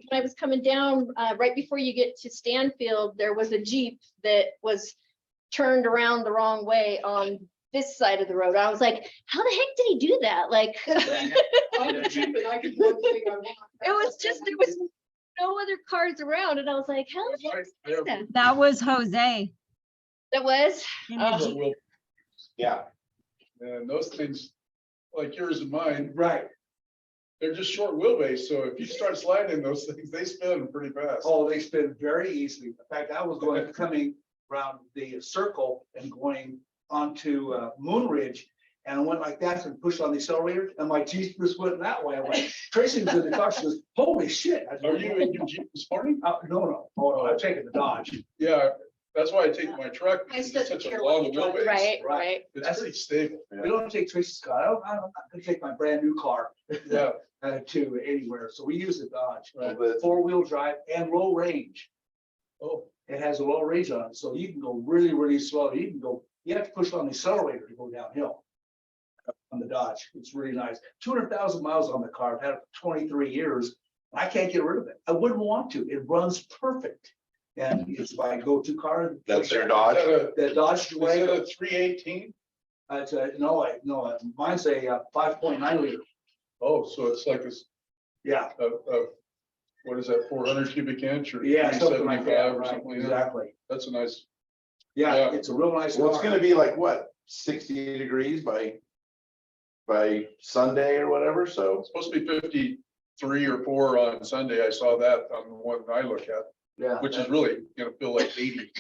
when I was coming down, right before you get to Stanfield, there was a Jeep that was turned around the wrong way on this side of the road. I was like, how the heck did he do that? Like, I'm a Jeep and I can do anything I want. it was just, there was no other cars around. And I was like, how the heck did he do that? That was Jose. That was, in the Jeep. Well, Yeah. and those things, like yours and mine, Right. they're just short wheelbase. So if you start sliding in those things, they spin pretty fast. Oh, they spin very easily. In fact, I was coming around the circle and going onto Moon Ridge, and I went like that and pushed on the accelerator, and my Jeep just went that way. I went, Tracy was in the car. She goes, "Holy shit!" I Are you in your Jeep this morning? No. Oh no, I'm taking the Dodge. Yeah, that's why I take my truck. I Because still it's such a care long what you drive. wheelbase. right. It's pretty stable. We don't take Tracy's car. I'm not gonna take my brand new car Yeah, to anywhere. So we use the Dodge. right. But 4-wheel drive and low range. Oh, It has a low range on it, so you can go really, really slow. You can go, you have to push on the accelerator to go downhill on the Dodge. It's really nice. 200,000 miles on the car. I've had it for 23 years. I can't get rid of it. I wouldn't want to. It runs perfect. And it's my go-to car. that's your is Dodge? that a, The Dodge is it Durango. a 318? It's a, no, mine's a 5.9 liter. Oh, so it's like this, Yeah, what is that, 400 cubic inch or yeah, something like 375 that. or Right, something like that? exactly. That's a nice, Yeah, Yeah. it's a real nice Well, it's car. gonna be like what, 60 degrees by Sunday or whatever, so. it's supposed to be 53 or 4 on Sunday. I saw that on the one I look at, Yeah. which is really gonna feel like 80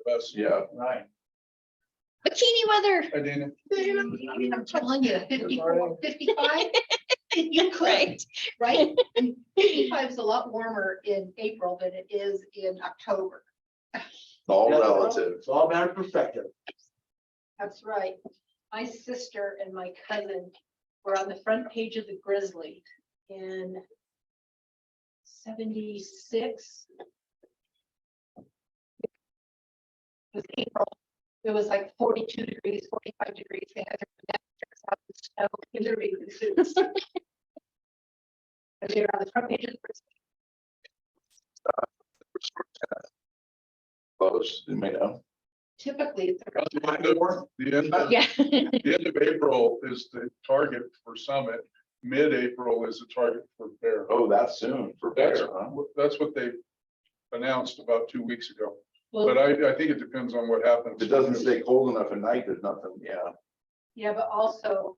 to us. Yeah. Right. Bikini weather. Hi, Dana. I mean, I'm telling you, 54, 55, you could, Right. right? 55 is a lot warmer in April than it is in October. It's all Yeah, relative. It's all a matter of perspective. That's right. My sister and my cousin were on the front page of the Grizzly in 76. It was April. It was like 42 degrees, 45 degrees. They had their jackets out in snow in their bathing suits. And they were on the front page of the Grizzly. Close, you may know. Typically, it's The end of, Yeah. the end of April is the target for Summit. Mid-April is the target for Bear. Oh, that's soon for That's, bear, huh? that's what they announced about 2 weeks ago. well, But I think it depends on what happens. If it doesn't stay cold enough at night, there's nothing, yeah. yeah, but also,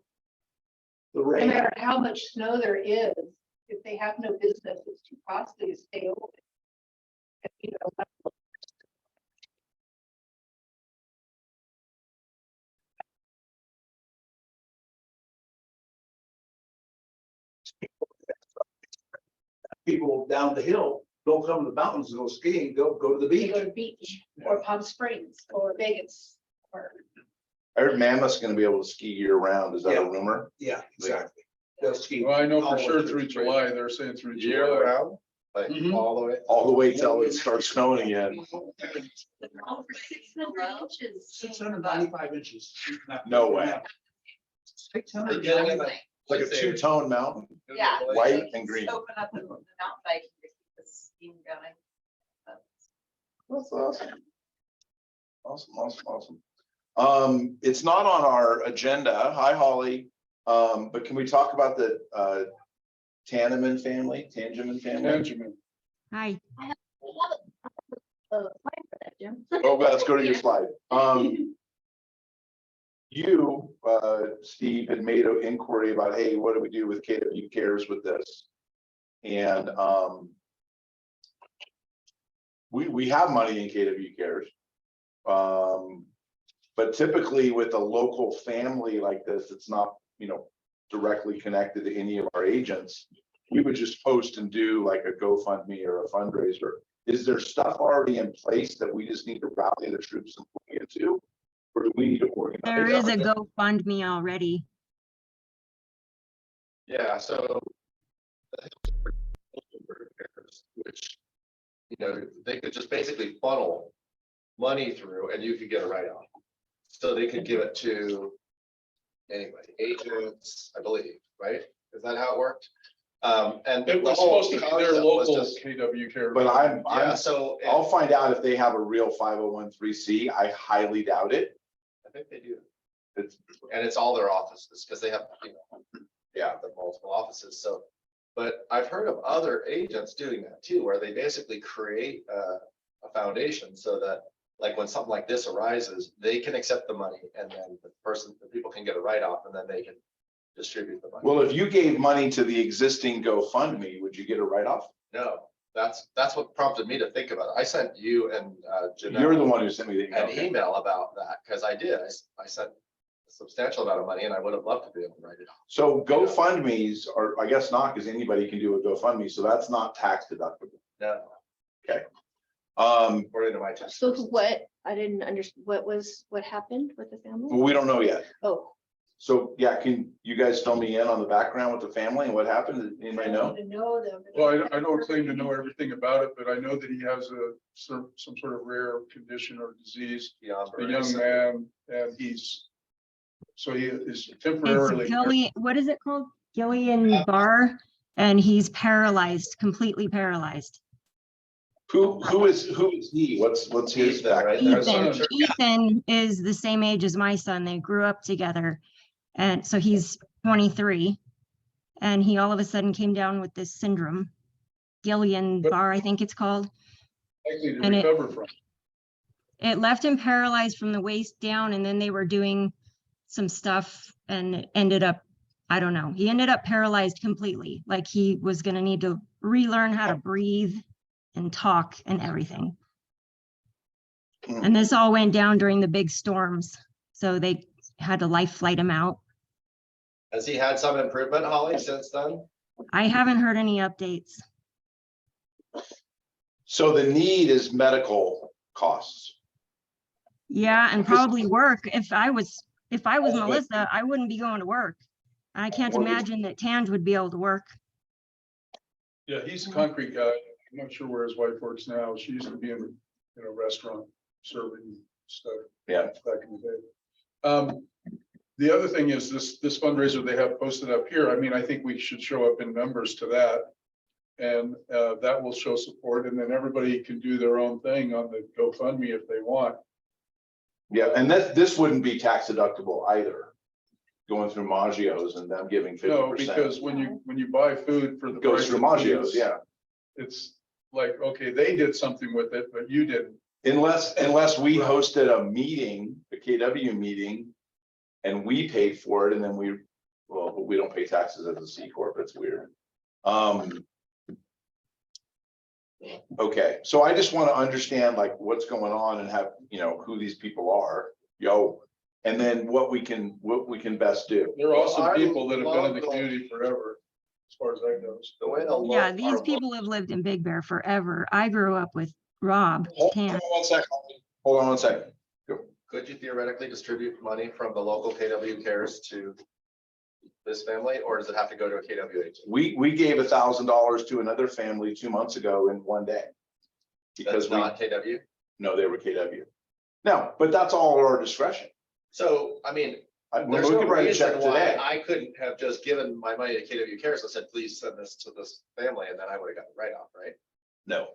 The no rain. matter how much snow there is, if they have no business, it's too costly to stay open. And, you know, People down the hill don't come to the mountains to go skiing, go to the you beach. go to the beach or Palm Springs or Vegas or. I heard Mammoth's gonna be able to ski year round. Is that a Yeah. rumor? Yeah, exactly. They'll ski. Well, I know for all sure the way through the spring. July, they're saying through Year July. round? Like Mhm. all the way? All the way till it starts snowing again. 695 inches. No way. 695. Like a two-tone mountain, Yeah. white and green. Open up the mountain bike to keep the steam going. That's awesome. Awesome. It's not on our agenda. Hi, Holly. But can we talk about the Tangeman family? Benjamin. Hi. Jim. Oh, let's go to your slide. You, Steve, had made an inquiry about, hey, what do we do with KW Cares with this? And we have money in KW Cares. But typically with a local family like this, it's not, directly connected to any of our agents. We would just post and do like a GoFundMe or a fundraiser. Is there stuff already in place that we just need to rally the troops and bring it to? Or do we need to organize? There is a it? GoFundMe already. Yeah, so. Which, they could just basically funnel money through and you could get a write-off. So they could give it to anybody, agents, I believe, right? Is that how it worked? And It the was whole supposed to be concept their was local just, KW care. But yeah, I'm, so I'll find out if they have a real 501(c)(3). I highly doubt it. I think they do. It's, And it's all their offices, because they have, you know, yeah, the multiple offices, so. But I've heard of other agents doing that too, where they basically create a foundation so that, like, when something like this arises, they can accept the money, and then the people can get a write-off, and then they can distribute the money. well, if you gave money to the existing GoFundMe, would you get a write-off? No, that's what prompted me to think about it. I sent you and You're the Janelle one who sent me the email. an email about that, because I did. I sent a substantial amount of money, and I would have loved to be able to write it off. So GoFundMe's are, I guess not, because anybody can do a GoFundMe, so that's not tax deductible. No, according to my tax. So person. what, I didn't understand, what happened with the family? Well, we don't know yet. Oh, So yeah, can you guys fill me in on the background with the family and what happened? Does anybody know? Well, I don't claim to know everything about it, but I know that he has some sort of rare condition or disease, Beyond a young Barista. man, and so he is It's temporarily. Gilly, what is it called? Guillain-Barré, and he's paralyzed, completely paralyzed. Who is he? What's his Ethan, right background? there. Ethan, Sure. Ethan is the same age as my son. They grew up together. And so he's 23. And he all of a sudden came down with this syndrome, Guillain-Barré, I think it's called. Likely to and it- recover from. It left him paralyzed from the waist down, and then they were doing some stuff and it ended up, I don't know, he ended up paralyzed completely. Like he was going to need to relearn how to breathe and talk and everything. Hmm. And this all went down during the big storms. So they had to life flight him out. Has he had some improvement, Holly, since then? I haven't heard any updates. So the need is medical costs. Yeah, and Because- probably work. If I was Okay. Melissa, I wouldn't be going to work. I can't What would- imagine that Tange would be able to work. Yeah, he's a concrete guy. I'm not sure where his wife works now. She used to be in a restaurant serving stuff. Yeah. Back in the day. The other thing is this fundraiser they have posted up here. I mean, I think we should show up in numbers to that. And that will show support, and then everybody can do their own thing on the GoFundMe if they want. Yeah, and this wouldn't be tax deductible either. Going through Maggio's and them giving 50%. No, because when you buy food for the. Goes price through of Maggio's, food, yeah. It's like, okay, they did something with it, but you didn't. Unless we hosted a meeting, a KW meeting, and we paid for it, and then but we don't pay taxes as a C corp. It's weird. Okay, so I just want to understand like what's going on and have, who these people are, and then what we can best do. There are also Well, I people that have been in love the the- community forever, as far as that goes. The way the. Yeah, these people have lived in Big Bear forever. I grew up with Rob Tange. Hold on one second. Could you theoretically distribute money from the local KW cares to this family, or does it have to go to a KW agent? We gave $1,000 to another family 2 months ago in one day. Because That's not KW? no, they were KW. No, but that's all at our discretion. So, I mean, We there's no could write a reason check why today. I couldn't have just given my money to KW cares and said, please send this to this family, and then I would have gotten a write-off, right? No.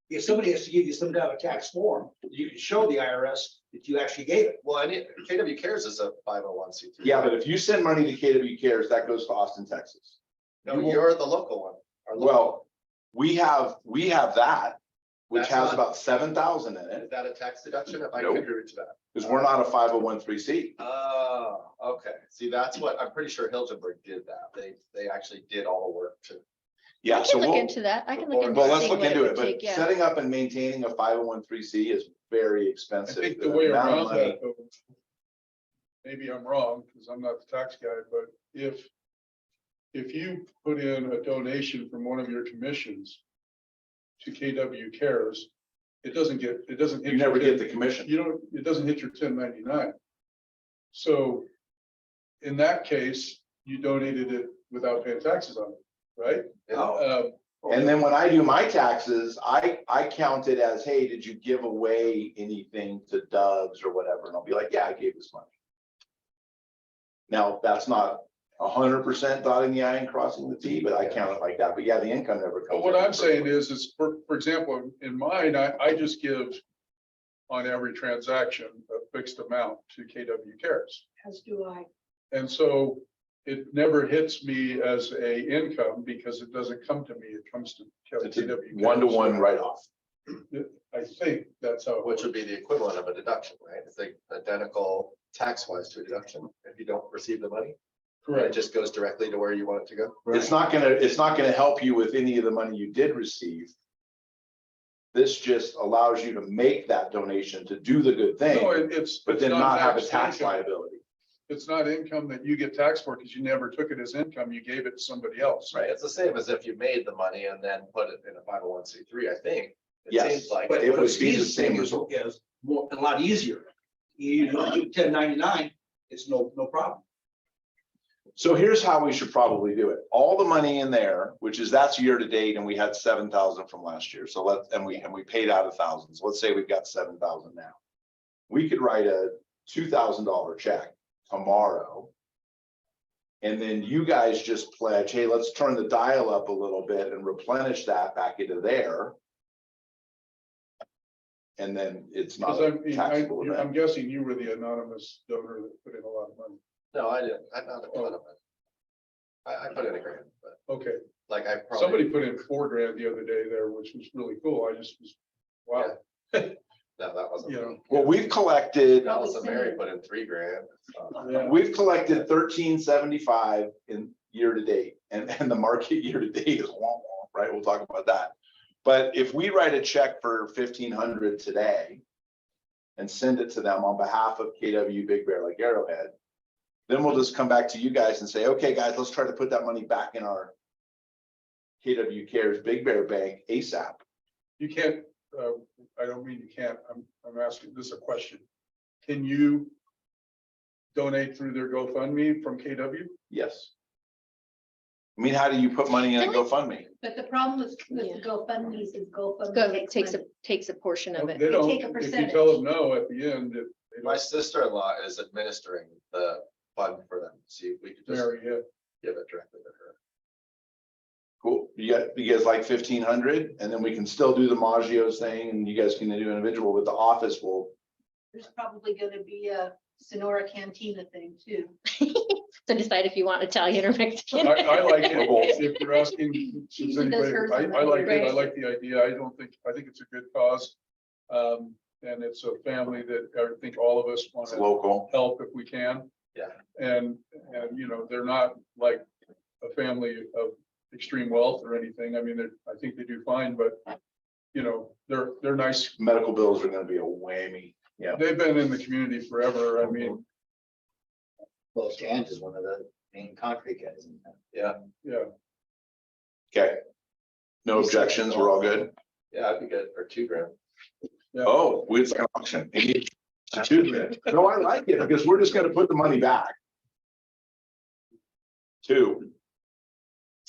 If somebody has to give you some kind of a tax form, you can show the IRS that you actually gave it. Well, KW cares is a 501(c)(3). Yeah, but if you send money to KW Cares, that goes to Austin, Texas. No, you will- you're the local one. Our local- Well, we have that, which That's has not- about 7,000 in Is it, that a tax deduction if I Nope. contribute to that? because we're not a 501(c)(3). Oh, okay. See, that's what, I'm pretty sure Hilgenberg did that. They actually did all the work to. Yeah, I so can look we'll, into that. I can look Well, into. well, let's seeing look what into would it, but take, yeah. setting up and maintaining a 501(c)(3) is very I expensive. think the way amount of around money- that, though, maybe I'm wrong, because I'm not the tax guy, but if you put in a donation from one of your commissions to KW Cares, it doesn't hit. You never your get the commission. it doesn't hit your 1099. So in that case, you donated it without paying taxes on it, right? Oh. And then when I do my taxes, I count it as, hey, did you give away anything to Doug's or whatever? And I'll be like, yeah, I gave this money. Now, that's not 100% dotting the I and crossing the T, but I count it like that. But yeah, the income never But comes. what in. I'm saying is for example, in mine, I just give on every transaction a fixed amount to KW Cares. As do I. And so it never hits me as a income because it doesn't come to me. It comes to It's a KW. one-to-one write-off. I think that's how. it Which would works. be the equivalent of a deduction, right? It's like identical tax wise to a deduction if you don't receive the money. And it Correct. just goes directly to where you want it to go. It's not gonna help you with any of the money you did receive. This just allows you to make that donation to do the good No, thing, it's. but it's then not have a taxed tax income. liability. It's not income that you get taxed for because you never took it as income. You gave it to somebody else. Right, it's the same as if you made the money and then put it in a 501(c)(3), I think. It Yes, seems like. But it what would be the Steve's same saying is, result. is more, a lot easier. You don't do 1099, it's no problem. So here's how we should probably do it. All the money in there, which is that's year to date, and we had 7,000 from last year. So we paid out 1,000. So let's say we've got 7,000 now. We could write a $2,000 check tomorrow. And then you guys just pledge, hey, let's turn the dial up a little bit and replenish that back into there. And then it's not Because a taxable I'm event. guessing you were the anonymous donor that put in a lot of money. No, I didn't. I not a ton of it. I put in a grand, but Okay, like I probably. somebody put in $4,000 the other day there, which was really cool. I just was, wow. No, that wasn't. You know. me. Well, we've collected, Allison Mary put in $3,000. Yeah. we've collected 1375 in year to date, and the market year to date is womp womp, right? We'll talk about that. But if we write a check for 1,500 today and send it to them on behalf of KW Big Bear, like Arrowhead, then we'll just come back to you guys and say, okay, guys, let's try to put that money back in our KW Cares Big Bear Bank ASAP. You can't, I don't mean you can't, I'm asking this a question. Can you donate through their GoFundMe from KW? Yes. I mean, how do you put money in a GoFundMe? But the problem with Yeah. the GoFundMe's is GoFundMe. Go, takes a portion of it. They don't, take a if you tell them percentage. no at the end, if they My don't sister-in-law is administering the fund for them. See, if we could just marry it. give it directly to her. Cool. You guys like 1,500, and then we can still do the Maggio's thing, and you guys can do individual, but the office will. There's probably gonna be a Sonora Cantina thing too. So decide if you want Italian or Mexican. I like it. If you're asking, She does does anybody- hers I on like it. I Right. like the idea. I think it's a good cause. And it's a family that I think all of us want It's to local. help if we can. Yeah. And you know, they're not like a family of extreme wealth or anything. I mean, I think they do fine, but you know, they're nice. Medical bills are gonna be a whammy. Yeah. They've been in the community forever. I mean, Well, Stan's is one of the main concrete guys in town. Yeah, yeah. Okay. No objections. We're all good. yeah, I'd be good for $2,000. Yeah. Oh, it's an auction. No, I like it because we're just gonna put the money back. Two.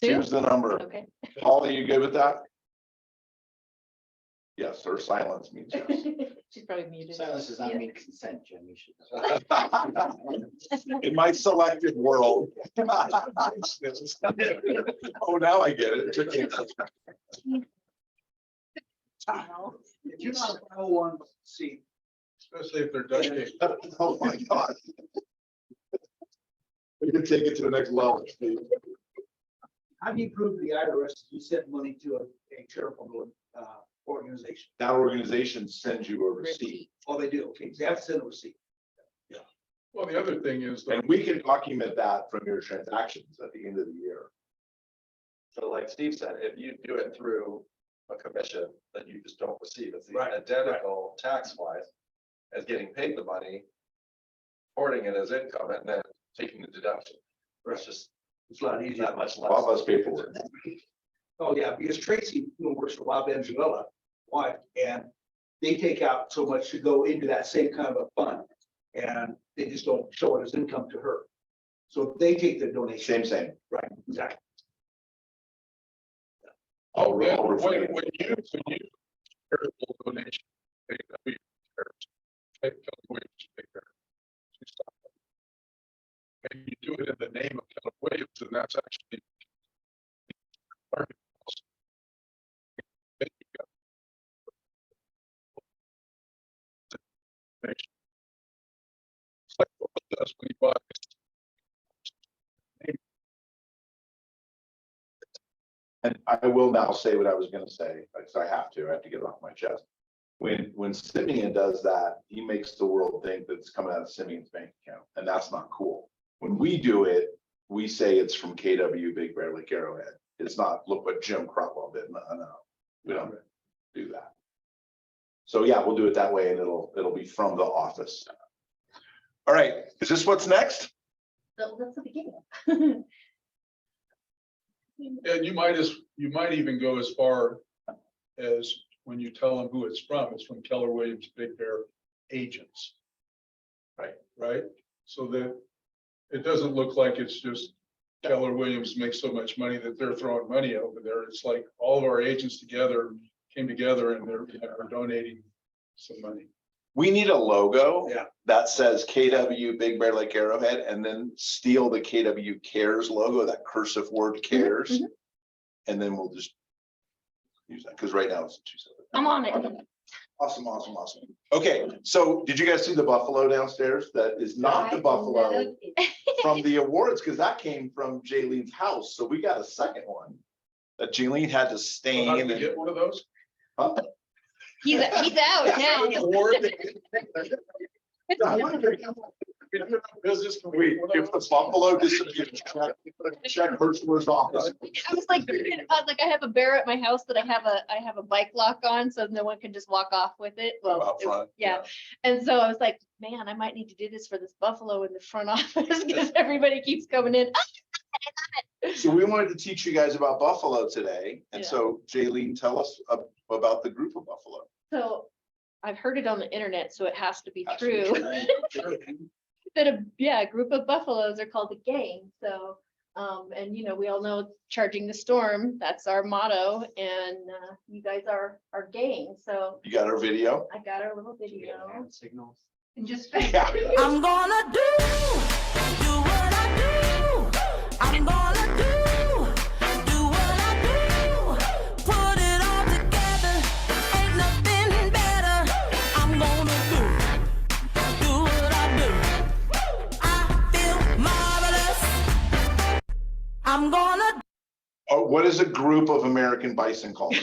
Choose the number. Okay. Paul, are you good with that? Yes, or silence means yes. She's probably muted. Silence does not mean consent, Jim. You should. In my selected world. Oh, now I get it. It took me a second. If you're not a 501(c), Especially if they're Dutch cake. Oh, my God. We can take it to the next level. Steve. how do you prove to the IRS you sent money to a charitable organization? That organization sends you a receipt, Oh, they do, okay, they have to send a receipt. Well, the other thing is, and we can document that from your transactions at the end of the year. So like Steve said, if you do it through a commission, then you just don't receive. It's the Right, identical tax wise as getting paid the money, reporting it as income and then taking the deduction. It's just It's a lot easier. that much A lot less. less paperwork. Oh, yeah, because Tracy, works for Bob Venezuela, wife, and they take out so much to go into that same kind of a fund. And they just don't show it as income to her. So they take the donation. Same. Right, exactly. I'll when refrain. you charitable donation. And you do it in the name of Keller Williams, and that's actually. It's like what it does when you buy. And I will now say what I was gonna say, because I have to get it off my chest. When Simeon does that, he makes the world think that it's coming out of Simeon's bank account, and that's not cool. When we do it, we say it's from KW Big Bear Lake Arrowhead. It's not, look what Jim Crotwell did. No, we don't do that. So yeah, we'll do it that way, and it'll be from the office. All right, is this what's next? So that's the beginning. And you might even go as far as when you tell them who it's from Keller Williams Big Bear agents. Right? So that it doesn't look like it's just Keller Williams makes so much money that they're throwing money over there. It's like all of our agents came together and they're donating some money. We need a logo Yeah. that says KW Big Bear Lake Arrowhead, and then steal the KW Cares logo, that cursive word cares. mhm. And then we'll just use that, because right now it's two separate. I'm on it. Awesome. Okay, so did you guys see the buffalo downstairs? That is not the buffalo from the awards, because that came from Jaylene's house. So we got a second one that Jaylene had to So stain. how do we and- get one of those? Huh? He's out now. Business. Wait, if the buffalo disappears, check Hertzler's office. I was like, I have a bear at my house that I have a bike lock on, so no one can just walk off with it. Well, Out front, yeah. And so I was like, man, I might need to do this for this buffalo in the front office because everybody keeps coming in. So we wanted to teach you guys about buffalo today, and Yeah. so Jaylene, tell us about the group of buffalo. So I've heard it on the internet, so it has to be Has to be true. That a group of buffaloes are called a gang. So, and we all know charging the storm, that's our motto. And you guys are our gang. So You got our video? I got our little video. Signals. And just. Yeah. I'm gonna do what I do. I'm gonna do what I do. Put it all together, ain't nothing better. I'm gonna do what I do. I feel marvelous. I'm gonna. Oh, what is a group of American bison called?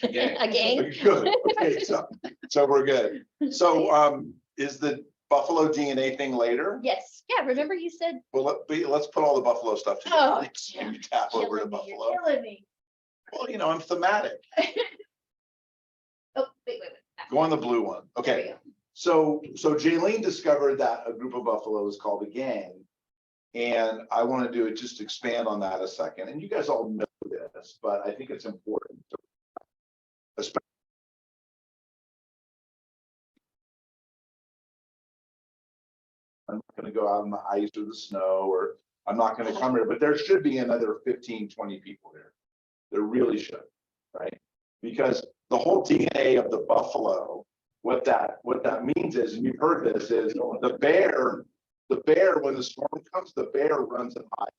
A gang. Good. Okay, so we're good. So is the buffalo DNA thing later? Yes. Yeah. Remember you said, Well, let's put all the buffalo stuff Oh, together. So you tap over to killing me, you're buffalo. killing me. Well, I'm thematic. Oh, wait. Go on the blue one. There we Okay. go. So Jaylene discovered that a group of buffaloes called a gang. And I want to just expand on that a second. And you guys all know this, but I think it's important. Especially I'm not going to go out on the ice or the snow, or I'm not going to come here, but there should be another 15, 20 people here. There really should, right? Because the whole DNA of the buffalo, what that means is, and you've heard this, is the bear, when the storm comes, the bear runs and hides.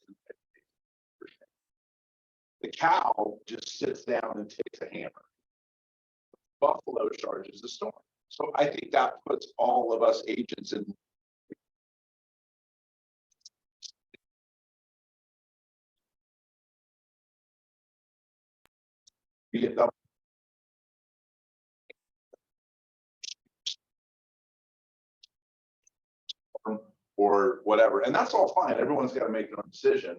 The cow just sits down and takes a hammer. Buffalo charges the storm. So I think that puts all of us agents in. You get the or whatever, and that's all fine. Everyone's got to make their own decision.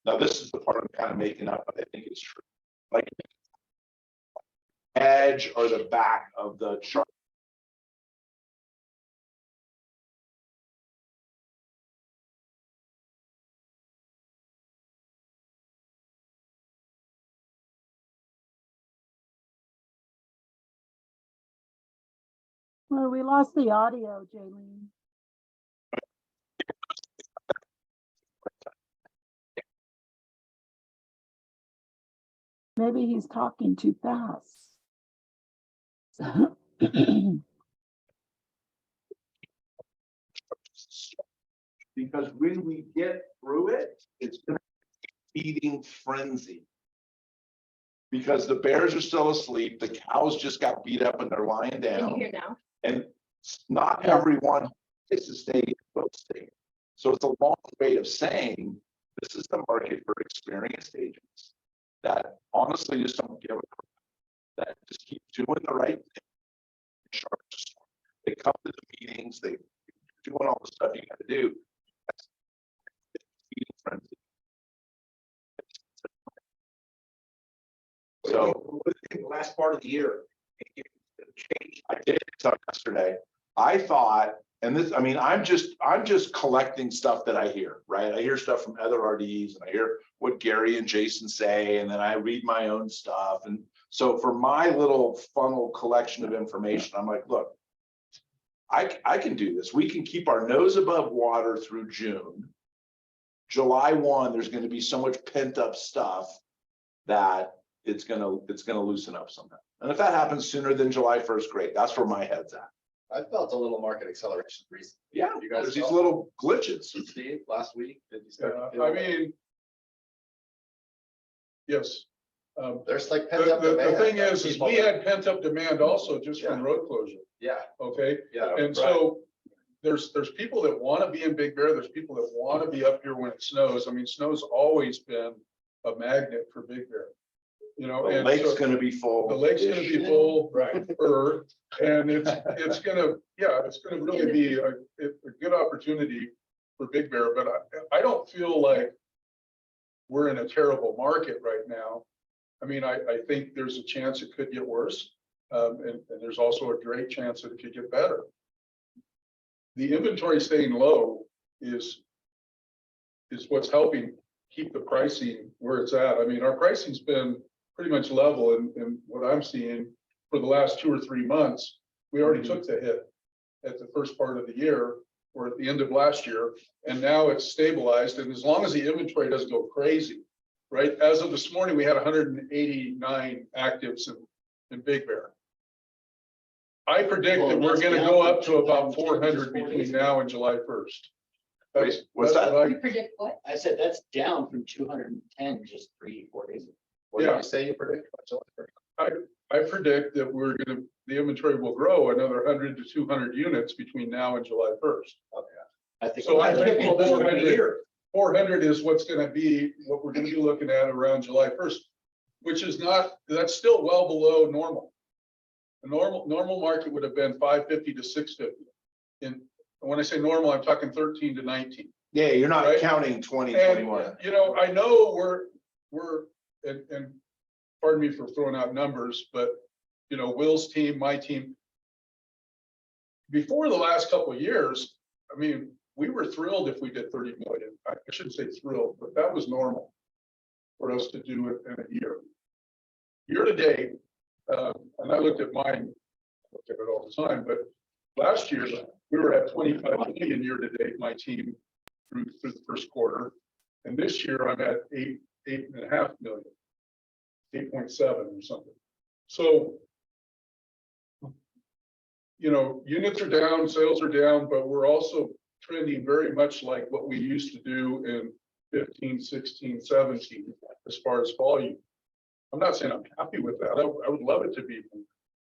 Now, this is the part I'm kind of making up, but I think it's true. Like edge or the back of the chart. Well, we lost the audio, Jaylene. Maybe he's talking too fast. Because when we get through it, it's gonna be feeding frenzy. Because the bears are still asleep, the cows just got beat up and they're lying Can you down, hear now? and not everyone is to stay, will stay. So it's a long way of saying, this is the market for experienced agents that honestly just don't give a crap, that just keep doing the right thing. They come to the meetings, they doing all the stuff you gotta do. That's feeding frenzy. So What do you think the last part of the year? Change. I did talk yesterday. I thought, and this, I mean, I'm just collecting stuff that I hear, right? I hear stuff from other RDs and I hear what Gary and Jason say, and then I read my own stuff. And so for my little funnel collection of information, I'm like, look, I can do this. We can keep our nose above water through June. July 1, there's going to be so much pent up stuff that it's gonna loosen up somehow. And if that happens sooner than July 1st, great. That's where my head's at. I felt a little market acceleration recently. Yeah, You guys there's these felt- little glitches. Steve, last week, did you start to feel I that? mean. Yes. There's like The, pent up the demand. thing that is people- we had pent up demand also just from road closure, Yeah, okay? yeah. And so there's people that want to be in Big Bear. There's people that want to be up here when it snows. I mean, snow's always been a magnet for Big Bear. You know, The and lake's so gonna be full. the lake's gonna be full, right, and it's gonna, yeah, it's gonna really be a good opportunity for Big Bear, but I don't feel like we're in a terrible market right now. I mean, I think there's a chance it could get worse. And there's also a great chance that it could get better. The inventory staying low is what's helping keep the pricing where it's at. I mean, our pricing's been pretty much level in what I'm seeing for the last 2 or 3 months. We already took the hit at the first part of the year or at the end of last year, and now it's stabilized. And as long as the inventory doesn't go crazy, right? As of this morning, we had 189 actives in Big Bear. I predict that we're gonna go up to about 400 between now and July 1st. Wait, what's that's that? what You predict what? I said that's down from 210 just 3-4 days ago. What did Yeah. you say you predict? I predict that the inventory will grow another 100 to 200 units between now and July 1st. I think. So I think think we'll do it in a year. 400 is what's gonna be, what we're gonna be looking at around July 1st, which is that's still well below normal. The normal market would have been 550 to 650. And when I say normal, I'm talking 13 to 19. Yeah, you're not Right. counting 2021. And, you know, I know and pardon me for throwing out numbers, but, you know, Will's team, my team, before the last couple of years, I mean, we were thrilled if we did 30 million. I shouldn't say thrilled, but that was normal for us to do it in a year. Year to date, and I looked at mine, look at it all the time, but last year we were at 25 million year to date, my team through the first quarter. And this year I'm at 8.5 million, 8.7 or something. So, you know, units are down, sales are down, but we're also trending very much like what we used to do in 15, 16, 17, as far as volume. I'm not saying I'm happy with that. I would love it to be,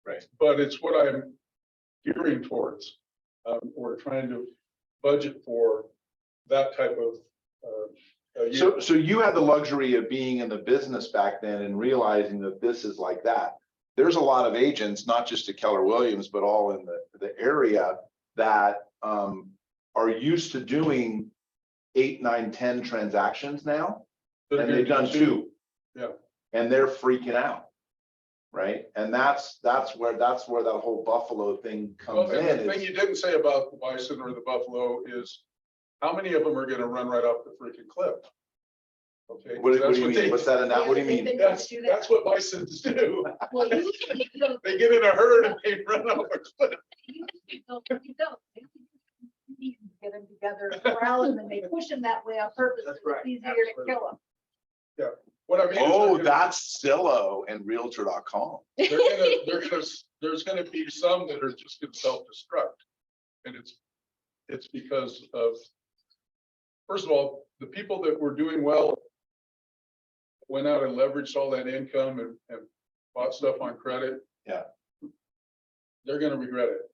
Right. But it's what I'm gearing towards. Or trying to budget for that type of. Year. So you had the luxury of being in the business back then and realizing that this is like that. There's a lot of agents, not just at Keller Williams, but all in the area that are used to doing 8, 9, 10 transactions now. And they've done 2. Yeah. And they're freaking out. Right. And that's where that whole Buffalo thing comes Well, in. and the thing you didn't say about the bison or the buffalo is how many of them are going to run right off the freaking cliff? Okay. What do That's you mean? they- What's that in that? Yeah, What do you they've mean? been known That's, to do that. that's what bisons do. Well, you can They get in a herd and they run off a cliff. Get them together, corral them, and they push them that way on purpose. That's so right, It's easier to absolutely. kill them. What I mean. is Oh, they're gonna- that's Zillow and Realtor.com. there's gonna be some that are just gonna self-destruct. And it's because of, first of all, the people that were doing well went out and leveraged all that income and bought stuff on credit. Yeah. They're gonna regret it.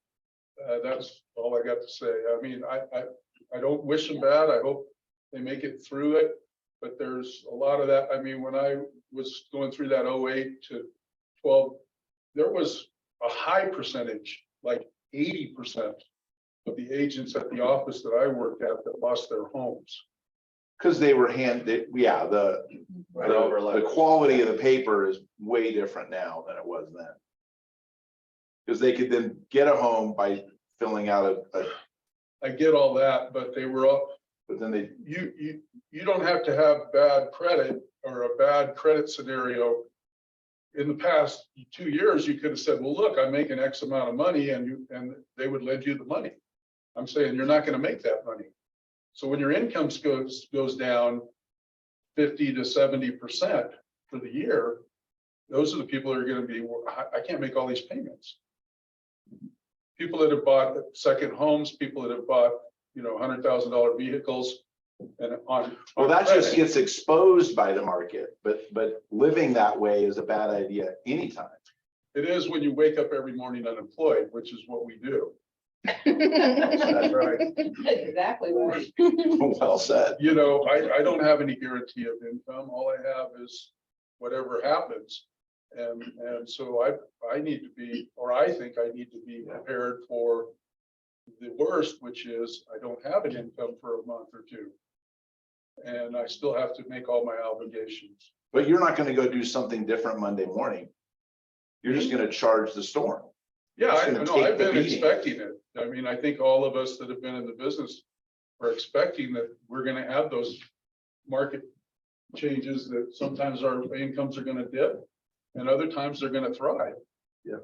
That's all I got to say. I mean, I don't wish them bad. I hope they make it through it. But there's a lot of that. I mean, when I was going through that 08 to 12, there was a high percentage, like 80% of the agents at the office that I worked at that lost their homes. Because they were the quality of the paper is way different now than it was then. Because they could then get a home by filling out I get all that, but they were all, but then they, you don't have to have bad credit or a bad credit scenario. In the past 2 years, you could have said, well, look, I'm making X amount of money, and they would lend you the money. I'm saying you're not going to make that money. So when your income goes down 50 to 70% for the year, those are the people that are going to be, I can't make all these payments. People that have bought second homes, people that have bought, $100,000 vehicles, and on. well, on that just credit. gets exposed by the market, but living that way is a bad idea anytime. It is when you wake up every morning unemployed, which is what we do. That's right. Exactly right. Well said. I don't have any guarantee of income. All I have is whatever happens. And so I need to be, or I think I need to be prepared for the worst, which is I don't have an income for a month or two. And I still have to make all my obligations. But you're not gonna go do something different Monday morning. You're just gonna charge the storm. Yeah, It's I gonna know, take I've the been beating. expecting it. I mean, I think all of us that have been in the business are expecting that we're gonna have those market changes, that sometimes our incomes are gonna dip and other times they're gonna thrive. Yeah.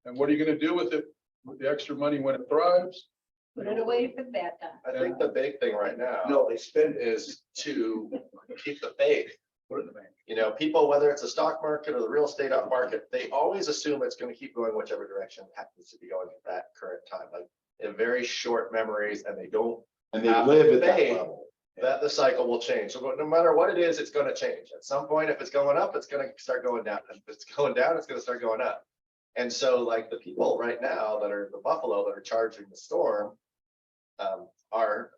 And what are you gonna do with it, with the extra money when it thrives? Put it away for the bad time. I think the big thing right now. No, they spend Is to keep the faith. put it in the bank. People, whether it's the stock market or the real estate up market, they always assume it's going to keep going whichever direction it happens to be going at that current time. Like in very short memories, and they don't And they live at that Faith. level. that the cycle will change. So no matter what it is, it's going to change. At some point, if it's going up, it's going to start going down. If it's going down, it's going to start going up. And so like the people right now that are the Buffalo that are charging the storm are,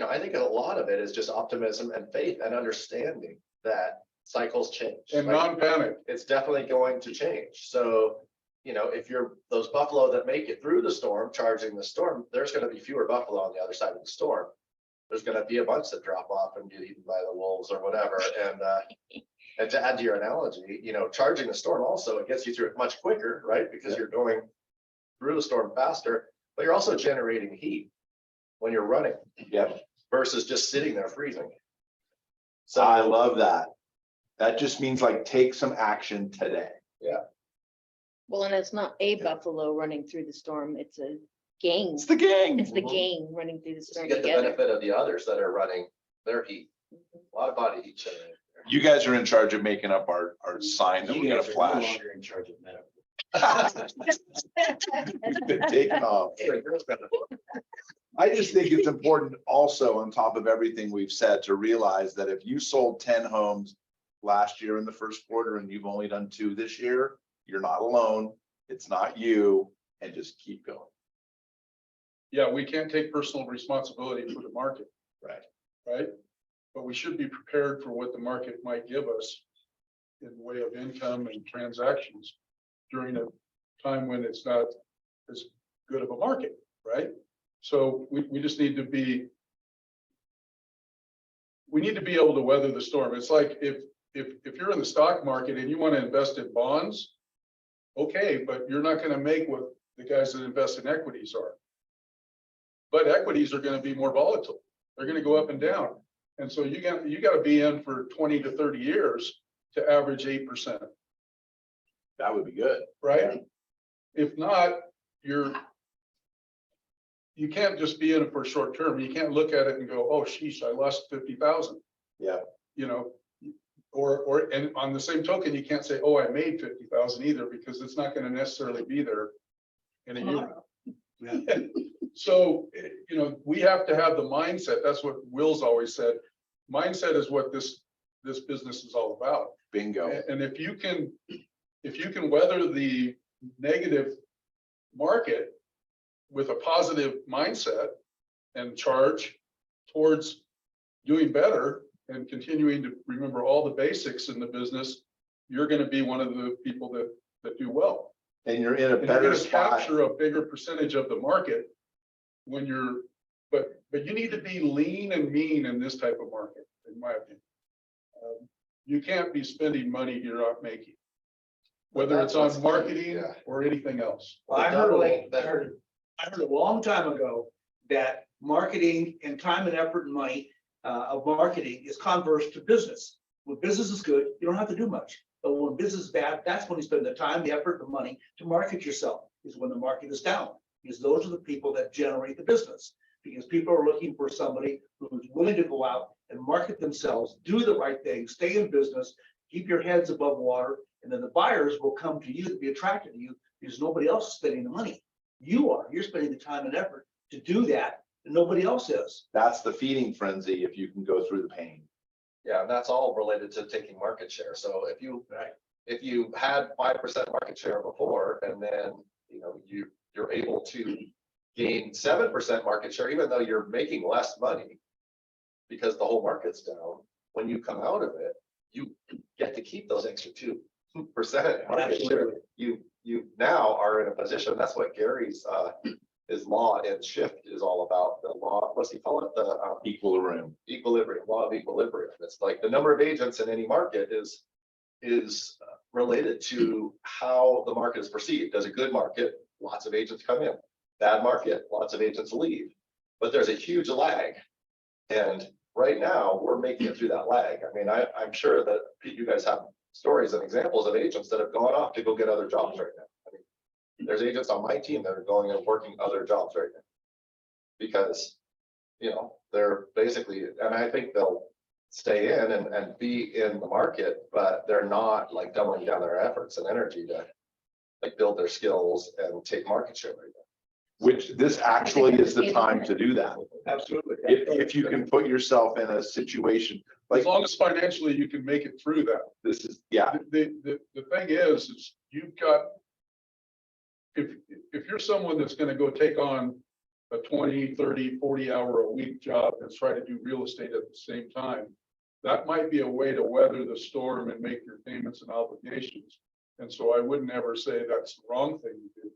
I think a lot of it is just optimism and faith and understanding that cycles change. And Like, non-panic. it's definitely going to change. So, if you're those Buffalo that make it through the storm, charging the storm, there's going to be fewer Buffalo on the other side of the storm. There's going to be a bunch that drop off and get eaten by the wolves or whatever. And to add to your analogy, charging the storm also, it gets you through it much quicker, right? Because you're going through the storm faster, but you're also generating heat when you're running. Yep. Versus just sitting there freezing. So I love that. That just means like take some action today. Well, and it's not a buffalo running through the storm, it's a gang. It's the gang. It's the gang running through the To storm get the together. benefit of the others that are running their heat. A lot of body heat generated. You guys are in charge of making up our sign that we're You gonna guys are no flash. longer in charge of medical. We've been taken off. I just think it's important also, on top of everything we've said, to realize that if you sold 10 homes last year in the first quarter and you've only done 2 this year, you're not alone. It's not you, and just keep going. Yeah, we can't take personal responsibility for the market. Right? But we should be prepared for what the market might give us in way of income and transactions during a time when it's not as good of a market, right? So we just need to be, we need to be able to weather the storm. It's like if you're in the stock market and you want to invest in bonds, okay, but you're not going to make what the guys that invest in equities are. But equities are going to be more volatile. They're going to go up and down. And so you got to be in for 20 to 30 years to average 8%, That would be good. right? If not, you're you can't just be in it for short term. You can't look at it and go, oh, sheesh, I lost 50,000. Yeah. You know, and on the same token, you can't say, oh, I made 50,000 either, because it's not going to necessarily be there in a year. Yeah. So, you know, we have to have the mindset. That's what Will's always said. Mindset is what this business is all about. Bingo. And if you can weather the negative market with a positive mindset and charge towards doing better and continuing to remember all the basics in the business, you're going to be one of the people that do well. And you're in a And you're better going to spot. capture a bigger percentage of the market when you're, but you need to be lean and mean in this type of market, in my opinion. You can't be spending money you're not making, whether it's on marketing or anything else. Well, I heard a long time ago that marketing and time and effort and money of marketing is converse to business. When business is good, you don't have to do much. But when business is bad, that's when you spend the time, the effort, the money to market yourself, is when the market is down. Because those are the people that generate the business. Because people are looking for somebody who's willing to go out and market themselves, do the right thing, stay in business, keep your heads above water, and then the buyers will come to you to be attracted to you because nobody else is spending the money. You're spending the time and effort to do that, and nobody else is. That's the feeding frenzy if you can go through the pain. Yeah, and that's all related to taking market share. So if you had 5% market share before, and then, you know, you're able to gain 7% market share, even though you're making less money because the whole market's down, when you come out of it, you get to keep those extra 2% market share. You now are in a position, that's what Gary's his law and shift is all about. The law, what's he call it? The Equilibrium. Law of equilibrium. It's like the number of agents in any market is related to how the market is perceived. As a good market, lots of agents come in. Bad market, lots of agents leave. But there's a huge lag. And right now we're making it through that lag. I mean, I'm sure that you guys have stories and examples of agents that have gone off to go get other jobs right now. I mean, there's agents on my team that are going and working other jobs right now because, you know, they're basically, and I think they'll stay in and be in the market, but they're not like doubling down their efforts and energy to like build their skills and take market share right now. Which this actually is the time to do that. Absolutely. If you can put yourself in a situation like, As long as financially you can make it through that. this is, yeah, The thing is you've got, if you're someone that's going to go take on a 20, 30, 40 hour a week job and try to do real estate at the same time, that might be a way to weather the storm and make your payments and obligations. And so I wouldn't ever say that's the wrong thing to do.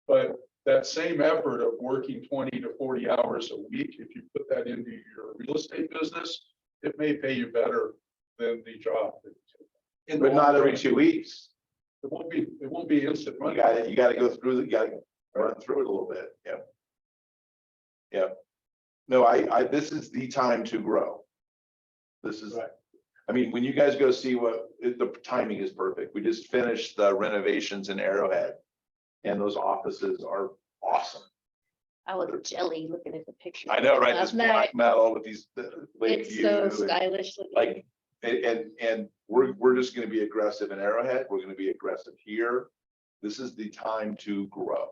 But that same effort of working 20 to 40 hours a week, if you put that into your real estate business, it may pay you better than the job. but not every 2 weeks. It won't be instant You money. gotta go through, you gotta run through it a little bit. Yeah. Yeah. No, this is the time to grow. This is, Right. I mean, when you guys go see the timing is perfect. We just finished the renovations in Arrowhead. And those offices are awesome. I was jelly looking at the picture. I know, right? last This black night. metal with these lake It's view so and, stylish. looking. like, and we're just gonna be aggressive in Arrowhead. We're gonna be aggressive here. This is the time to grow.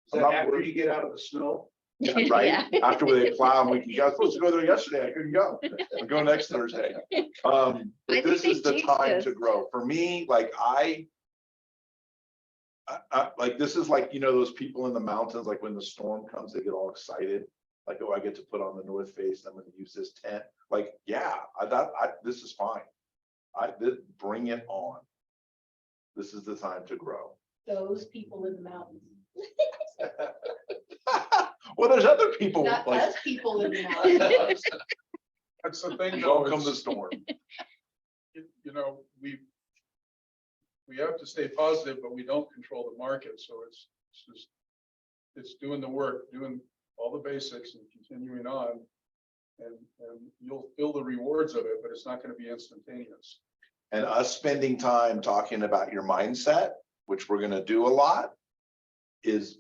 Is that after you get out of the snow? Yeah, right? Yeah. After they plow, I was supposed to go there yesterday. I couldn't go. I'm going next Thursday. But think this they is the jinxed time us. to grow. For me, like I like, this is like, you know, those people in the mountains, like when the storm comes, they get all excited. Like, oh, I get to put on the North Face. I'm going to use this tent. Like, yeah, this is fine. Bring it on. This is the time to grow. Those people in the mountains. Well, there's other people Not like, us people in the mountains. That's the thing. though, welcome the is, storm. you know, we have to stay positive, but we don't control the market. So it's doing the work, doing all the basics and continuing on. And you'll feel the rewards of it, but it's not going to be instantaneous. And us spending time talking about your mindset, which we're going to do a lot, is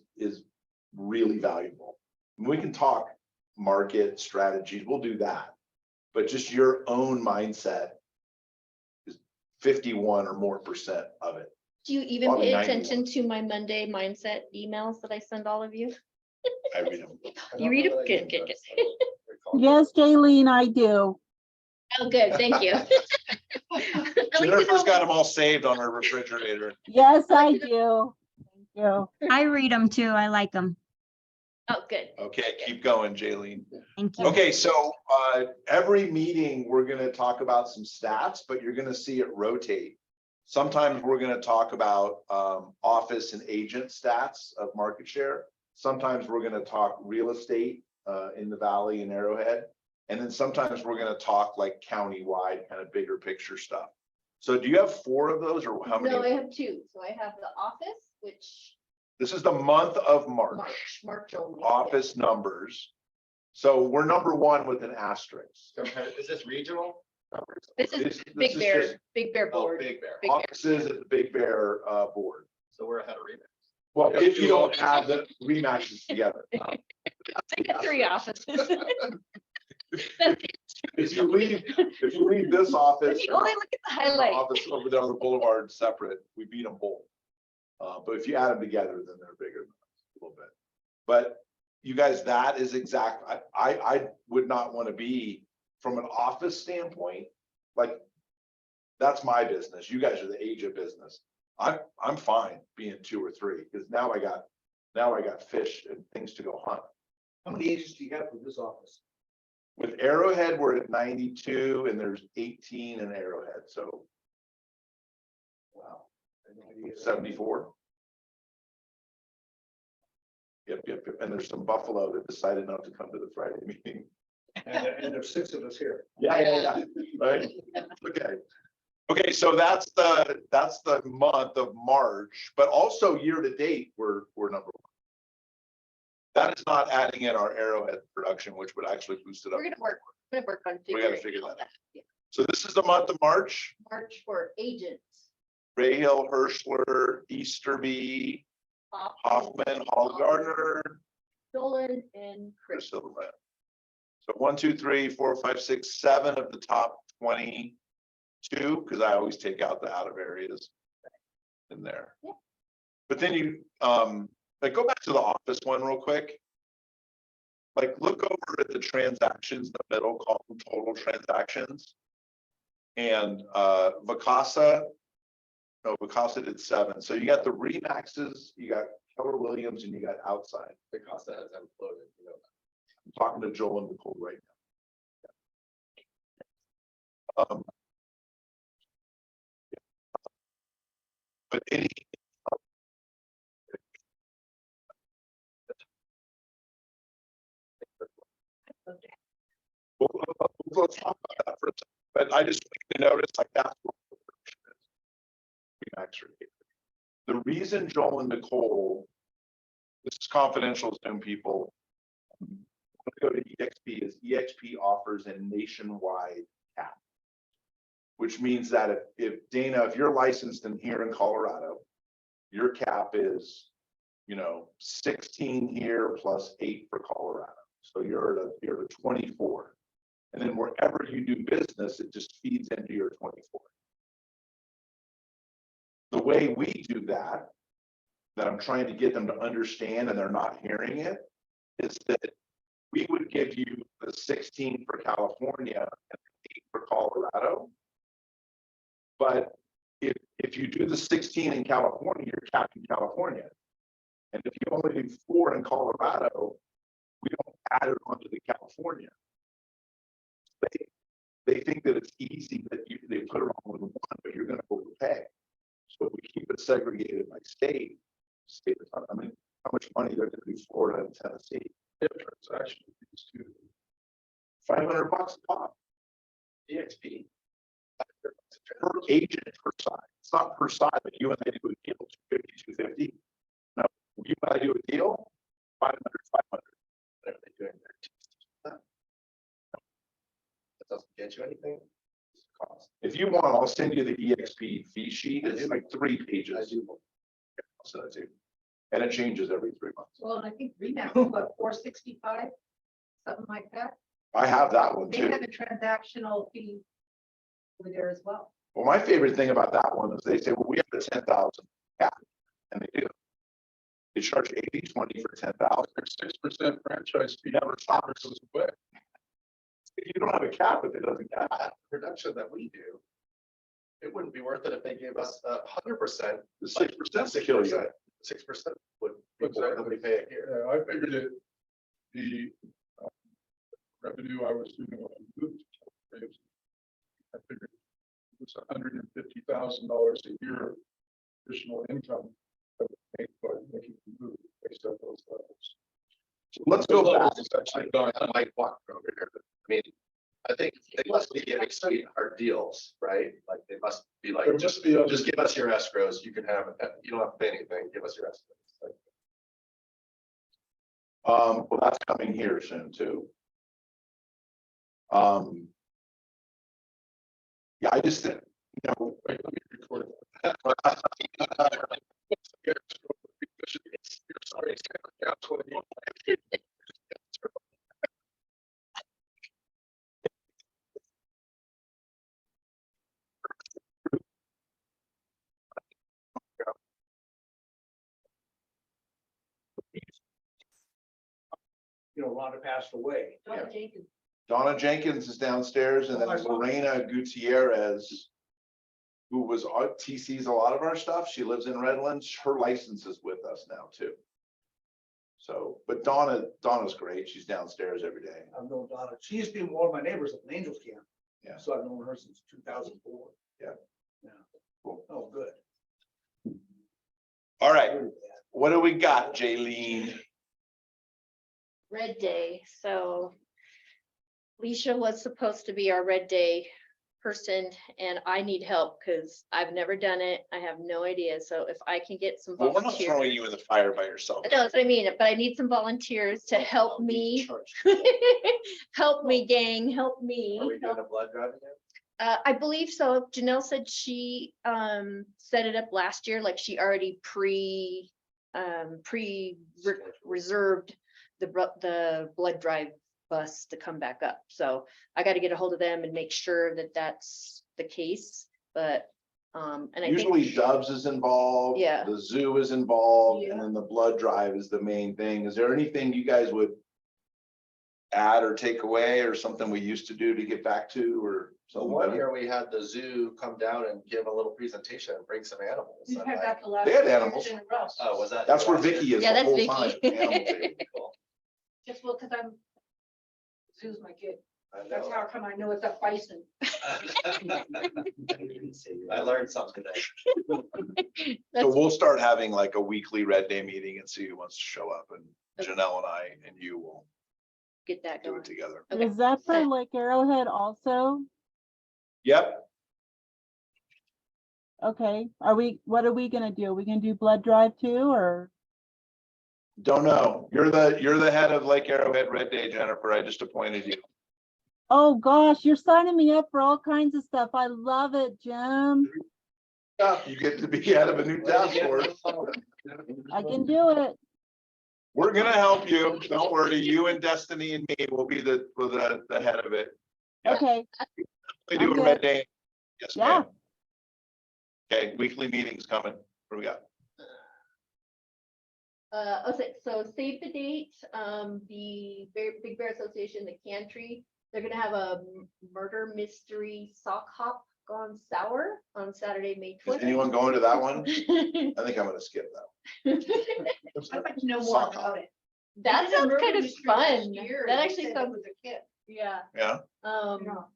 really valuable. We can talk market strategies, we'll do that. But just your own mindset is 51 or more % of it. Do you even Probably pay 91. attention to my Monday mindset emails that I send all of you? I read them. You read them? Good, good, good. Yes, Jaylene, I do. Oh, good, thank you. Jennifer's got them all saved on her refrigerator. Yes, I do. Thank you. I read them too. I like them. Oh, good. Okay, keep going, Jaylene. Thank you. Okay, so every meeting, we're gonna talk about some stats, but you're gonna see it rotate. Sometimes we're gonna talk about office and agent stats of market share. Sometimes we're gonna talk real estate in the Valley and Arrowhead. And then sometimes we're gonna talk like countywide, kind of bigger picture stuff. So do you have 4 of those or how many? No, I have 2. So I have the office, which This is the month of March, March only. yeah. office numbers. So we're number 1 with an asterisk. Is this regional? This is This Big is Bear, just Big Bear Oh, board. Big Bear. Big Bear. Offices at the Big Bear board. So we're ahead of Remix. Well, if you don't have the rematches together. I got 3 offices. If you leave this office. If you only look at the and the highlight. Office over there on the boulevard separate, we beat them both. But if you add them together, then they're bigger than us a little bit. But you guys, that is exact, I would not want to be from an office standpoint, like, that's my business. You guys are the agent business. I'm fine being 2 or 3, because now I got fish and things to go hunt. How many agents do you have for this office? With Arrowhead, we're at 92 and there's 18 in Arrowhead, so Wow. I had no idea. 74. Yep. And there's some Buffalo that decided not to come to the Friday meeting. And there's 6 of us here. Yeah. Right, okay, so that's the month of March, but also year to date, we're number 1. That is not adding in our Arrowhead production, which would actually boost it up. We're gonna work on We gotta figuring figure all that that. Yeah. So this is the month of March. March for agents. Ray Hill, Hirschler, Easterby, Hoffman, Hall Gardner, Dolan and Chris. Chris Hildebrand. So 1, 2, 3, 4, 5, 6, 7 of the top 22, because I always take out the out of areas in there. Yeah. But then you like go back to the office one real quick. Like look over at the transactions, the middle column, total transactions. And Vacasa did 7. So you got the Remaxes, you got Keller Williams, and you got outside. The cost that has imploded, you know. I'm talking to Joel and Nicole right now. But any. Well, let's talk about that for a second. But I just want you to notice like that's what the production is. Remax rate. The reason Joel and Nicole, this is confidential Zoom people, go to EXP is EXP offers a nationwide cap, which means that if Dana, if you're licensed in here in Colorado, your cap is, 16 here plus 8 for Colorado. So you're at a 24. And then wherever you do business, it just feeds into your 24. The way we do that I'm trying to get them to understand and they're not hearing it, is that we would give you the 16 for California and 8 for Colorado. But if you do the 16 in California, you're capped in California. And if you only do 4 in Colorado, we don't add it onto the California. They think that it's easy that they put it on with 1, but you're going to overpay. So if we keep it segregated by state, I mean, how much money they're going to do Florida and Tennessee? Difference actually is to $500 a pop. EXP. Per agent per side. It's not per side, but you and they do a deal 250, 250. Now, you and I do a deal, 500, 500. What are they doing there? That doesn't get you anything. It's a cost. If you want, I'll send you the EXP fee sheet. It's like 3 pages. I do. So that's it. And it changes every 3 months. Well, and I think Remax is about 465, something like that. I have that one They too. have a transactional fee over there as well. Well, my favorite thing about that one is they say, well, we have a 10,000 cap, and they do. They charge 80/20 for 10,000. 6% franchise fee. Never stop. Goes away. If you don't have a cap, if it doesn't cap. Production that we do, it wouldn't be worth it if they gave us 100%. The 6% to kill you. 6% would be more than we pay it here. Yeah, I figured it, the revenue I was doing when I moved. I figured it was $150,000 a year additional income that would make by making the move based on those levels. So let's go back. It's actually done. I might walk over here. I mean, I think they must be giving sweetheart deals, right? Like they must be like, There must be a- just give us your escrows. You can have it. You don't have to pay anything. Give us your escrows. Like, Well, that's coming here soon too. Yeah, I just think, you know, Wait, let me record it. You know, Rhonda passed away. Dr. Jenkins. Donna Jenkins is downstairs and then Lorena Gutierrez, who was TC's a lot of our stuff. She lives in Redlands. Her license is with us now too. So, but Donna's great. She's downstairs every day. I've known Donna. She used to be one of my neighbors at the Angels camp. Yeah. So I've known her since 2004. Yeah. Yeah. Cool. Oh, good. All right. What do we got, Jaylene? Red Day, so Alicia was supposed to be our Red Day person and I need help because I've never done it. I have no idea. So if I can get some Well, we're not volunteers. throwing you in the fire by yourself. No, that's what I mean, but I need some volunteers to help me. Help me, gang, help me. Are we doing a blood drive again? I believe so. Janelle said she set it up last year, like she already reserved the blood drive bus to come back up. So I got to get a hold of them and make sure that that's the case. But and I Usually think Dubs is involved. Yeah. The zoo is involved, and Yeah. then the blood drive is the main thing. Is there anything you guys would add or take away, or something we used to do to get back to, or So something one better? year we had the zoo come down and give a little presentation and bring some animals. We've I'm had like, that the last. They had 2 years animals. in a row. oh, was that? That's where last year? Vicky is Yeah, the that's whole time. Vicky. Animal baby. Cool. Just well, because I'm, zoo's my kid. I That's know. how come I know it's a bison. I learned something today. So we'll start having like a weekly Red Day meeting and see who wants to show up, and Janelle and I and you will get that do going. it together. Okay. Is that for Lake Arrowhead also? Yep. Okay, what are we gonna do? Are we gonna do blood drive too, or? Don't know. You're the head of Lake Arrowhead Red Day, Jennifer. I just appointed you. Oh, gosh, you're signing me up for all kinds of stuff. I love it, Jim. Yeah, you get to be head of a new task force. I can do it. We're gonna help you. Don't worry. You and Destiny and me will be the head of it. Yeah. Okay, We do I'm a Red good. Day. Yes, Yeah. ma'am. Okay, weekly meetings coming. What do we got? Okay, so save the date, the Big Bear Association, the Cantry, they're gonna have a murder mystery sock hop gone sour on Saturday, May Is 20th. anyone going to that one? I think I'm gonna skip that. I'd like to know more Sock about it. That They did a sounds murder kind of mystery last fun. year, That and they actually said it sounds, was a kid. yeah. Yeah. You know,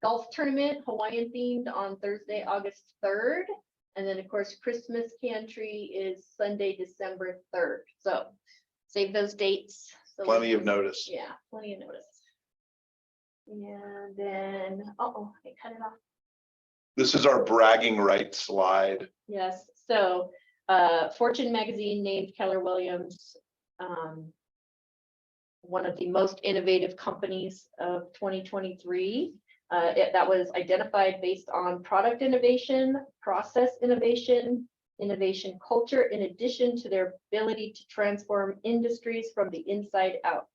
Golf tournament, Hawaiian themed on Thursday, August 3rd. And then, of course, Christmas Cantry is Sunday, December 3rd. So save those dates. So we Plenty of can- notice. Yeah, plenty of notice. And then, uh-oh, I cut it off. This is our bragging rights slide. Yes, so Fortune magazine named Keller Williams one of the most innovative companies of 2023. That was identified based on product innovation, process innovation, innovation culture in addition to their ability to transform industries from the inside out.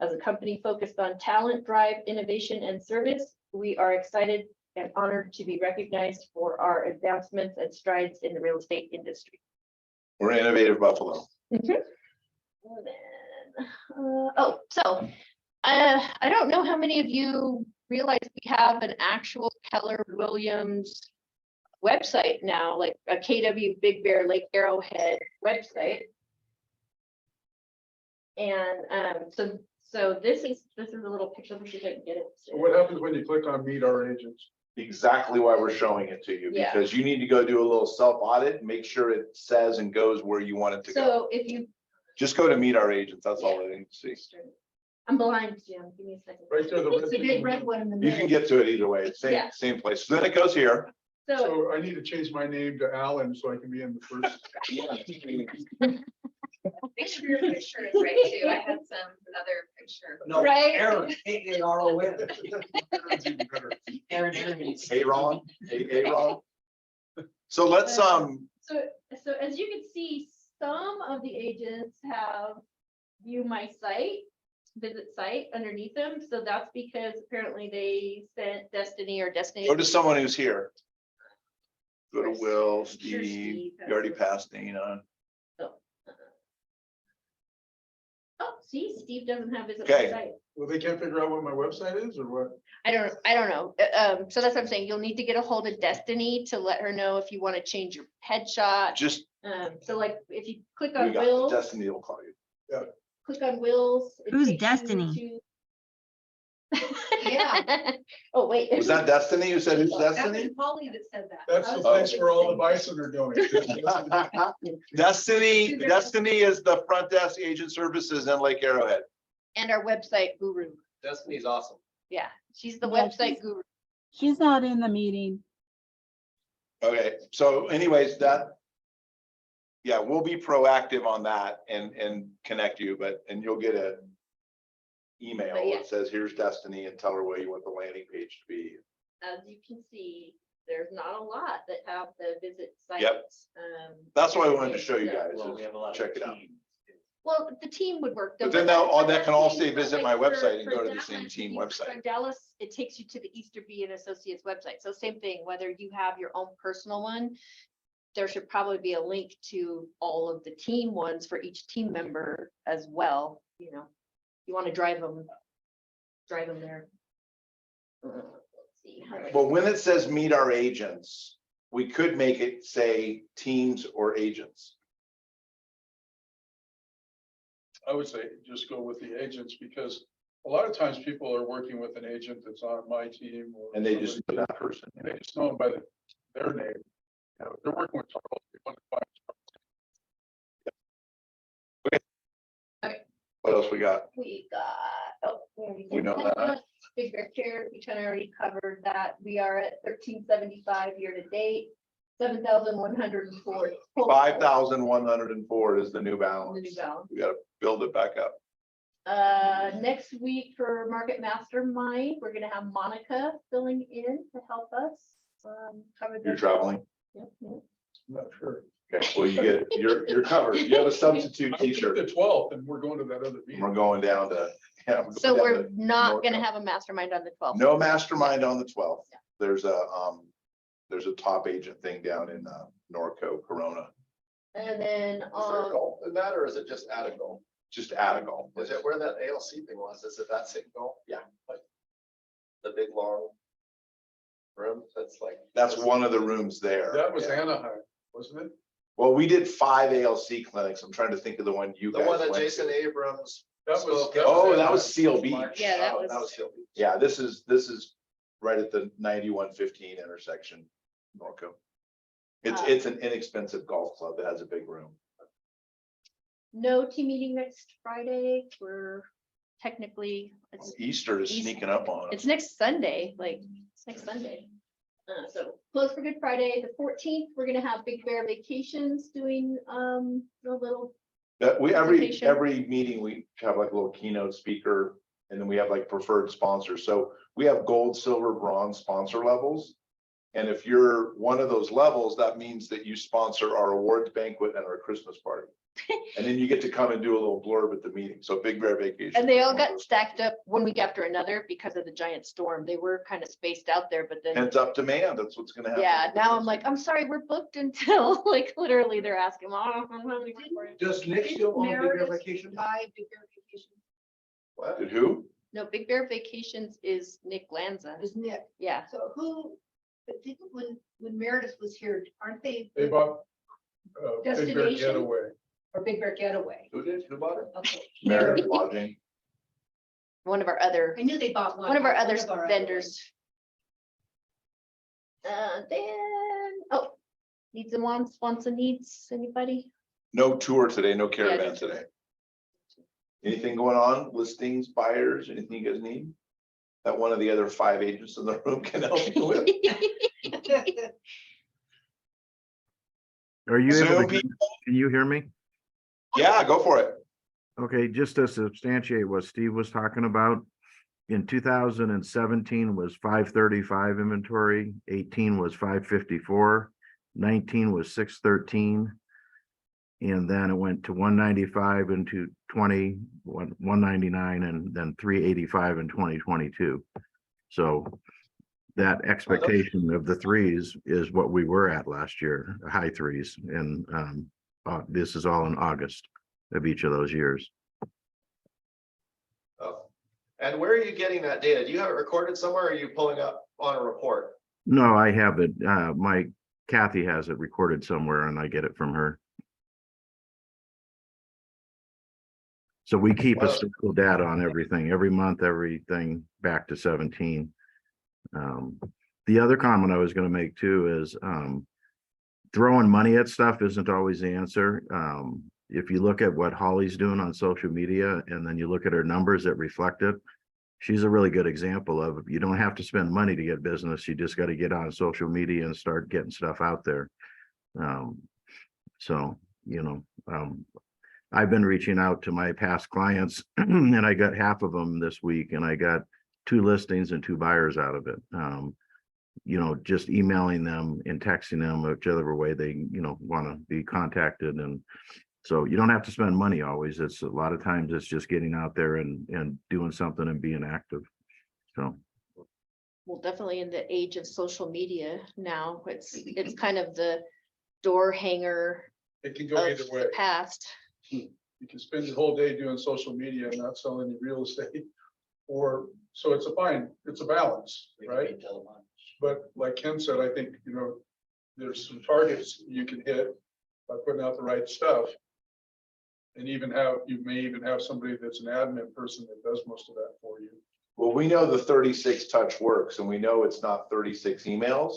As a company focused on talent, drive, innovation, and service, we are excited and honored to be recognized for our advancements and strides in the real estate industry. We're innovative Buffalo. And then, I don't know how many of you realize we have an actual Keller Williams website now, like a KW Big Bear Lake Arrowhead website. And so this is a little picture. Let me see if I can get it. So what happens when you click on meet our agents? Exactly why we're showing it to you, Yeah. because you need to go do a little self audit, make sure it says and goes where you want it to go. So if you, Just go to meet our agents. That's all I need to see. I'm blind, Jim, give me a second. Right there, the It's the big red red one in the You middle. can get to it either way. Same, Yeah. same place. So then it goes here. So, So I need to change my name to Alan so I can be in the first. Make sure your picture is right too. I had some other picture. No, Right. Aaron, Aaron. Aaron Hermes. Hey, Ron. Hey, Ron. So let's, so as you can see, some of the agents have view my site, visit site underneath them. So that's because apparently they sent Destiny or Destiny. go to someone who's here. Go to Will, Sure, Steve, has you already it. passed Dana. Oh, see, Steve doesn't have his Okay. site. Well, they can't figure out what my website is or what? I don't know. So that's what I'm saying. You'll need to get a hold of Destiny to let her know if you want to change your headshot. Just, So like if you click we on got Will's, Destiny will call you. click on Will's. it Who's takes you Destiny? to- Yeah. Oh, wait. Was that Destiny? You said who's That Destiny? was Polly that said that. That's I the was place hoping where all the same. bison are going. Destiny is the front desk agent services in Lake Arrowhead. And our website guru. Destiny's awesome. Yeah, she's the Yeah, website she's- guru. She's not in the meeting. Okay, so anyways, yeah, we'll be proactive on that and connect you, and you'll get a email But yeah. that says, here's Destiny, and tell her where you want the landing page to be. As you can see, there's not a lot that have the visit sites. Yep. That's why I wanted to show you so- guys. Well, we have a lot of Check it out. teams. Well, the team would work. But then that can all say visit my website and go to the same Dallas, team for website. Dallas, it takes you to the Easterby and Associates website. So same thing, whether you have your own personal one, there should probably be a link to all of the team ones for each team member as well. You know, you want to drive them there. Let's see. how do I- But when it says meet our agents, we could make it say teams or agents. I would say just go with the agents because a lot of times people are working with an agent that's on my team. Or And they just know somebody- that person. and they just know them by their name. You know, they're working with Charles. they want to find What else we got? We got, We know that. Big Bear Chair, we kind of already covered that. We are at 1375 year to date, 7,104. 5,104 is the new The balance. new balance. We gotta build it back up. Next week for Market Mastermind, we're gonna have Monica filling in to help us. Cover You're the- traveling? Yep, yep. I'm not sure. Okay, well, you're covered. You have a substitute I think teacher. the 12th and we're going to that other meeting. We're going down to, yeah. we're So going down we're to not gonna Norco. have a mastermind on the 12th. No mastermind on the 12th. Yeah. There's a top agent thing down in Norco, Corona, And then, Is there a goal in that, or is it just at a goal? just Attical. Is it where that ALC thing was? Is it that same goal? Yeah. Like the big long room that's like. That's one of the rooms there. That was Yeah. Anaheim, wasn't it? Well, we did 5 ALC clinics. I'm trying to think of the one you The guys one that went Jason to. Abrams. That was. spoke Oh, at. that was Seal Beach. Yeah, that Oh, was- That was Seal Beach. Yeah, this is right at the 9115 intersection, Norco. It's an inexpensive golf club that has a big room. no team meeting next Friday. We're technically, Easter is East- sneaking up on us. it's next Sunday, like, it's next Sunday. So closed for Good Friday. The 14th, we're gonna have Big Bear Vacations doing, a little, That we, presentation. every meeting, we have like a little keynote speaker, and then we have like preferred sponsors. So we have gold, silver, bronze sponsor levels. And if you're one of those levels, that means that you sponsor our awards banquet and our Christmas party. And then you get to come and do a little blurb at the meeting. So Big Bear Vacation. And they all got stacked up one week after another because of the giant storm. They were kind of spaced out there, but then, Pent up demand, that's what's gonna happen. yeah, now I'm like, I'm sorry, we're booked until, like, literally they're asking, "Oh, I don't have any more for you." Does Nick still own Big Bear Meredith Vacation? buy Big Bear Vacation? What? Did who? No, Big Bear Vacations is Nick Lanza. Is Nick? Yeah. So who, but didn't, when Meredith was here, aren't they? They bought Big Bear Destination? Getaway. Or Big Bear Getaway? Who did? Who bought it? Okay. Meredith Lodging. One of our other, I knew they bought one of our other ones. vendors. Then, oh, needs and wants and needs, anybody? No tour today, no caravan no today. Anything going on? Listings, buyers, anything you guys need? That one of the other 5 agents in the room can help you with? Are you able Zoom to, can you hear me? Yeah, go for it. Okay, just to substantiate what Steve was talking about. In 2017 was 535 inventory, 18 was 554, 19 was 613. And then it went to 195 into 20, 199, and then 385 in 2022. So that expectation of the threes is what we were at last year, high threes. And this is all in August of each of those years. Oh. And where are you getting that data? Do you have it recorded somewhere, or are you pulling up on a report? No, I have it. My Kathy has it recorded somewhere and I get it from her. So we keep historical data on everything, every month, everything back to 17. The other comment I was going to make too is throwing money at stuff isn't always the answer. If you look at what Holly's doing on social media and then you look at her numbers that reflect it, she's a really good example of you don't have to spend money to get business. You just got to get on social media and start getting stuff out there. So, you know, I've been reaching out to my past clients and I got half of them this week and I got 2 listings and 2 buyers out of it. You know, just emailing them and texting them whichever way they, you know, want to be contacted. And so you don't have to spend money always. It's a lot of times it's just getting out there and doing something and being active. So. Well, definitely in the age of social media now, it's kind of the door hanger It can go of either way. the past. You can spend your whole day doing social media and not selling any real estate. Or, so it's a balance, right? But like Ken said, I think, you know, there's some targets you can hit by putting out the right stuff. And you may even have somebody that's an admin person that does most of that for you. Well, we know the 36 touch works and we know it's not 36 emails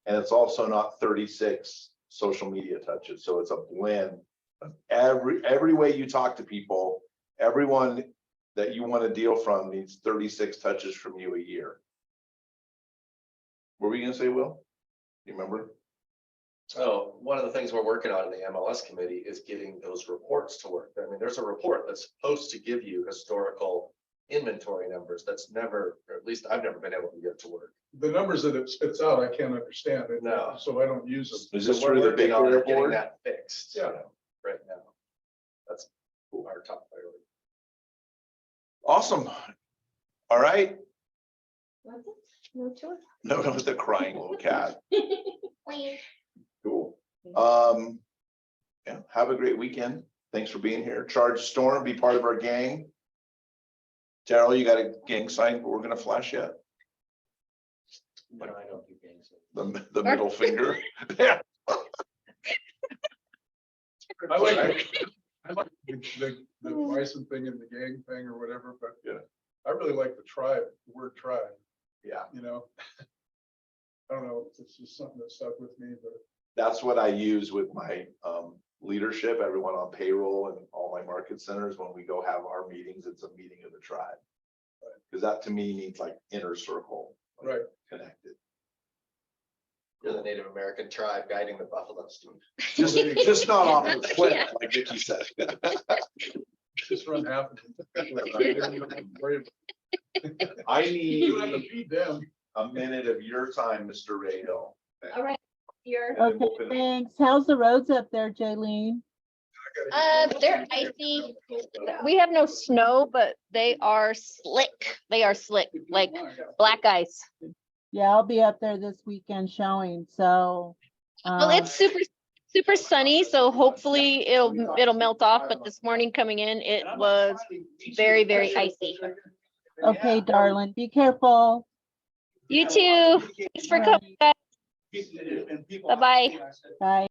and it's also not 36 social media touches. So it's a blend of every way you talk to people, everyone that you want to deal from needs 36 touches from you a year. What were you gonna say, Will? You remember? So one of the things we're working on in the MLS committee is getting those reports to work. I mean, there's a report that's supposed to give you historical inventory numbers. That's never, or at least I've never been able to get to work. The numbers that it spits out, I can't understand it. No. So I don't use them. Is this So we're through the working big on board? getting that fixed, you Yeah. know, right now. That's our top priority. Awesome. All right. No choice. No, no, the crying little cat. Cool. Yeah, have a great weekend. Thanks for being here. Charge Storm, be part of our gang. Daryl, you got a gang sign, but we're gonna flash yet? No, I don't do gangs. The middle finger. Yeah. I like the bison thing and the gang thing or whatever, but Yeah. I really like the word tribe, Yeah, you know? I don't know, it's just something that stuck with me, but that's what I use with my leadership, everyone on payroll and all my market centers. When we go have our meetings, it's a meeting of the tribe. Because that to me means like inner circle. like right. Connected. You're the Native American tribe guiding the buffalo team. Just not off the cliff, like Vicky said. Just run half of it. I You don't have to need, feed them. a minute of your time, Mr. Ray Hill. All right, here. And then Okay, we'll finish. thanks. How's the roads up there, Jaylene? They're icy. We have no snow, but they are slick. They are slick, like black ice. Yeah, I'll be up there this weekend showing, so. Well, it's super sunny, so hopefully it'll melt off, but this morning coming in, it was very, very icy. Okay, darling, be careful. You too. Thanks for coming, guys. Bye-bye. Bye.